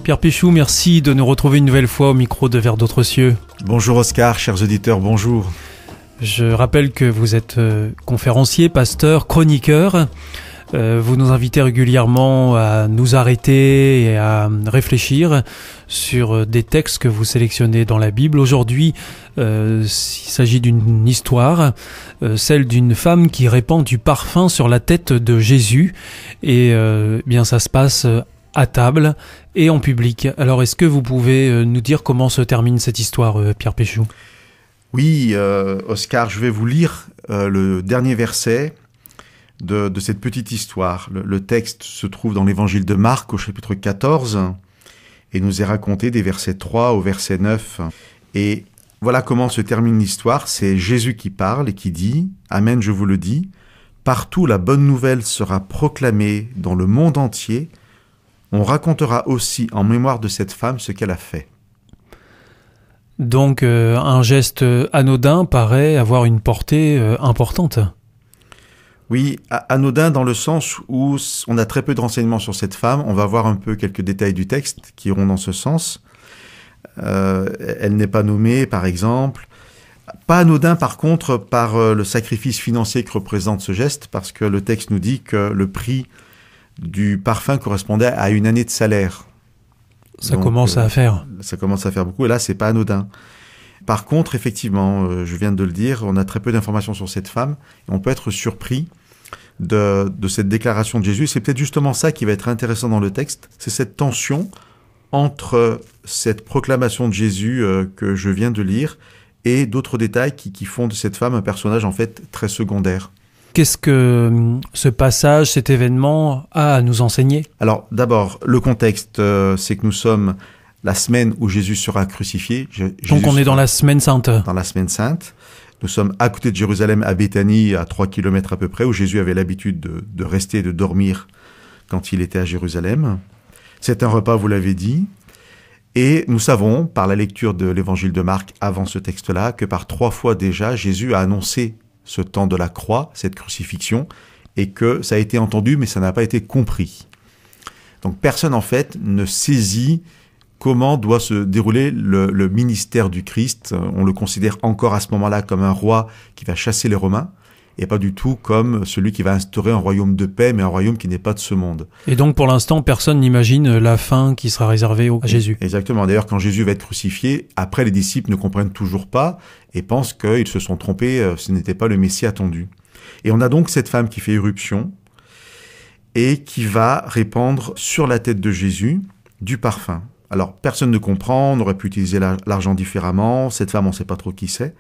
Pierre Péchou, merci de nous retrouver une nouvelle fois au micro de Vers d'autres cieux. Bonjour Oscar, chers auditeurs, bonjour. Je rappelle que vous êtes conférencier, pasteur, chroniqueur. Vous nous invitez régulièrement à nous arrêter et à réfléchir sur des textes que vous sélectionnez dans la Bible. Aujourd'hui, il s'agit d'une histoire, celle d'une femme qui répand du parfum sur la tête de Jésus. Et bien, ça se passe à table et en public. Alors, est-ce que vous pouvez nous dire comment se termine cette histoire, Pierre Péchou ? Oui, Oscar, je vais vous lire le dernier verset de cette petite histoire. Le texte se trouve dans l'évangile de Marc au chapitre 14 et nous est raconté des versets 3 au verset 9. Et voilà comment se termine l'histoire. C'est Jésus qui parle et qui dit « Amen, je vous le dis, partout la bonne nouvelle sera proclamée dans le monde entier. On racontera aussi en mémoire de cette femme ce qu'elle a fait. » Donc un geste anodin paraît avoir une portée importante. Oui, anodin dans le sens où on a très peu de renseignements sur cette femme. On va voir un peu quelques détails du texte qui iront dans ce sens. Elle n'est pas nommée, par exemple. Pas anodin, par contre, par le sacrifice financier que représente ce geste, parce que le texte nous dit que le prix du parfum correspondait à une année de salaire. Ça commence à faire. Ça commence à faire beaucoup, et là, c'est pas anodin. Par contre, effectivement, je viens de le dire, on a très peu d'informations sur cette femme, et on peut être surpris de cette déclaration de Jésus. C'est peut-être justement ça qui va être intéressant dans le texte, c'est cette tension entre cette proclamation de Jésus que je viens de lire et d'autres détails qui font de cette femme un personnage en fait très secondaire. Qu'est-ce que ce passage, cet événement a à nous enseigner ? Alors d'abord, le contexte, c'est que nous sommes la semaine où Jésus sera crucifié. Donc on est dans la semaine sainte. Dans la semaine sainte. Nous sommes à côté de Jérusalem, à Béthanie, à 3 kilomètres à peu près, où Jésus avait l'habitude de rester, de dormir quand il était à Jérusalem. C'est un repas, vous l'avez dit. Et nous savons, par la lecture de l'évangile de Marc avant ce texte-là, que par 3 fois déjà, Jésus a annoncé ce temps de la croix, cette crucifixion, et que ça a été entendu, mais ça n'a pas été compris. Donc personne, en fait, ne saisit comment doit se dérouler le ministère du Christ. On le considère encore à ce moment-là comme un roi qui va chasser les Romains, et pas du tout comme celui qui va instaurer un royaume de paix, mais un royaume qui n'est pas de ce monde. Et donc pour l'instant, personne n'imagine la fin qui sera réservée à Jésus. Exactement. D'ailleurs, quand Jésus va être crucifié, après les disciples ne comprennent toujours pas et pensent qu'ils se sont trompés, ce n'était pas le Messie attendu. Et on a donc cette femme qui fait irruption et qui va répandre sur la tête de Jésus du parfum. Alors, personne ne comprend, on aurait pu utiliser l'argent différemment, cette femme, on ne sait pas trop qui c'est.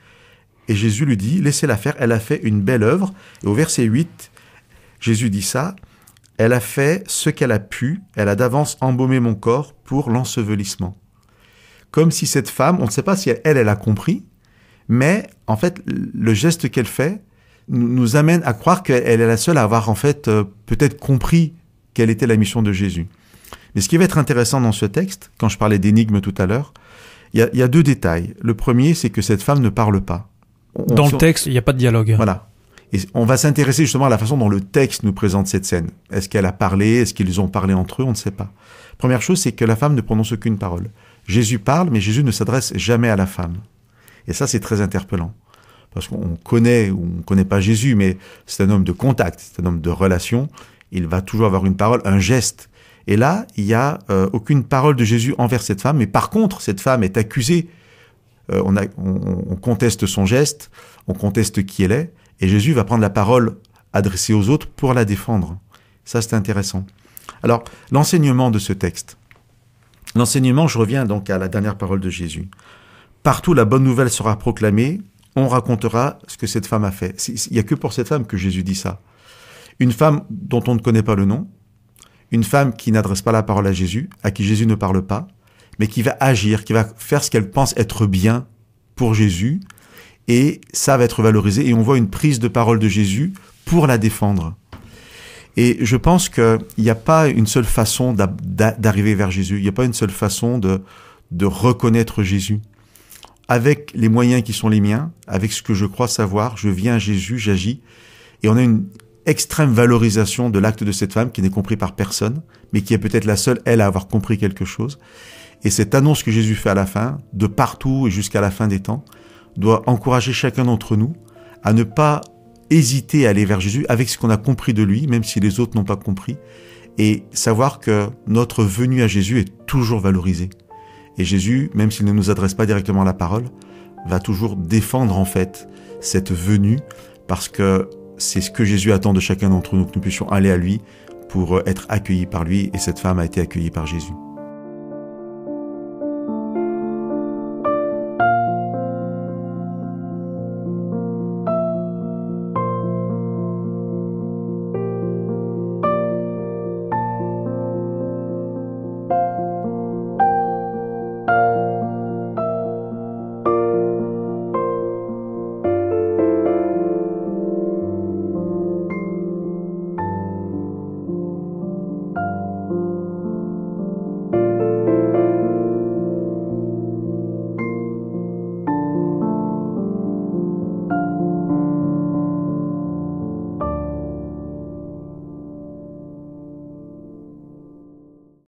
Et Jésus lui dit, laissez-la faire, elle a fait une belle œuvre. Et au verset 8, Jésus dit ça, elle a fait ce qu'elle a pu, elle a d'avance embaumé mon corps pour l'ensevelissement. Comme si cette femme, on ne sait pas si elle a compris, mais en fait, le geste qu'elle fait nous amène à croire qu'elle est la seule à avoir en fait peut-être compris quelle était la mission de Jésus. Mais ce qui va être intéressant dans ce texte, quand je parlais d'énigme tout à l'heure, il y a 2 détails. Le premier, c'est que cette femme ne parle pas. Dans le texte, il n'y a pas de dialogue. Voilà. Et on va s'intéresser justement à la façon dont le texte nous présente cette scène. Est-ce qu'elle a parlé? Est-ce qu'ils ont parlé entre eux? On ne sait pas. Première chose, c'est que la femme ne prononce aucune parole. Jésus parle, mais Jésus ne s'adresse jamais à la femme. Et ça, c'est très interpellant. Parce qu'on connaît, ou on ne connaît pas Jésus, mais c'est un homme de contact, c'est un homme de relation. Il va toujours avoir une parole, un geste. Et là, il n'y a aucune parole de Jésus envers cette femme. Mais par contre, cette femme est accusée. On conteste son geste, on conteste qui elle est. Et Jésus va prendre la parole adressée aux autres pour la défendre. Ça, c'est intéressant. Alors, l'enseignement de ce texte. L'enseignement, je reviens donc à la dernière parole de Jésus. Partout la bonne nouvelle sera proclamée, on racontera ce que cette femme a fait. Il n'y a que pour cette femme que Jésus dit ça. Une femme dont on ne connaît pas le nom, une femme qui n'adresse pas la parole à Jésus, à qui Jésus ne parle pas, mais qui va agir, qui va faire ce qu'elle pense être bien pour Jésus, et ça va être valorisé, et on voit une prise de parole de Jésus pour la défendre. Et je pense qu'il n'y a pas une seule façon d'arriver vers Jésus, il n'y a pas une seule façon de reconnaître Jésus. Avec les moyens qui sont les miens, avec ce que je crois savoir, je viens à Jésus, j'agis, et on a une extrême valorisation de l'acte de cette femme qui n'est compris par personne, mais qui est peut-être la seule, elle, à avoir compris quelque chose. Et cette annonce que Jésus fait à la fin, de partout et jusqu'à la fin des temps, doit encourager chacun d'entre nous à ne pas hésiter à aller vers Jésus avec ce qu'on a compris de lui, même si les autres n'ont pas compris, et savoir que notre venue à Jésus est toujours valorisée. Et Jésus, même s'il ne nous adresse pas directement la parole, va toujours défendre en fait cette venue, parce que c'est ce que Jésus attend de chacun d'entre nous, que nous puissions aller à lui pour être accueillis par lui, et cette femme a été accueillie par Jésus.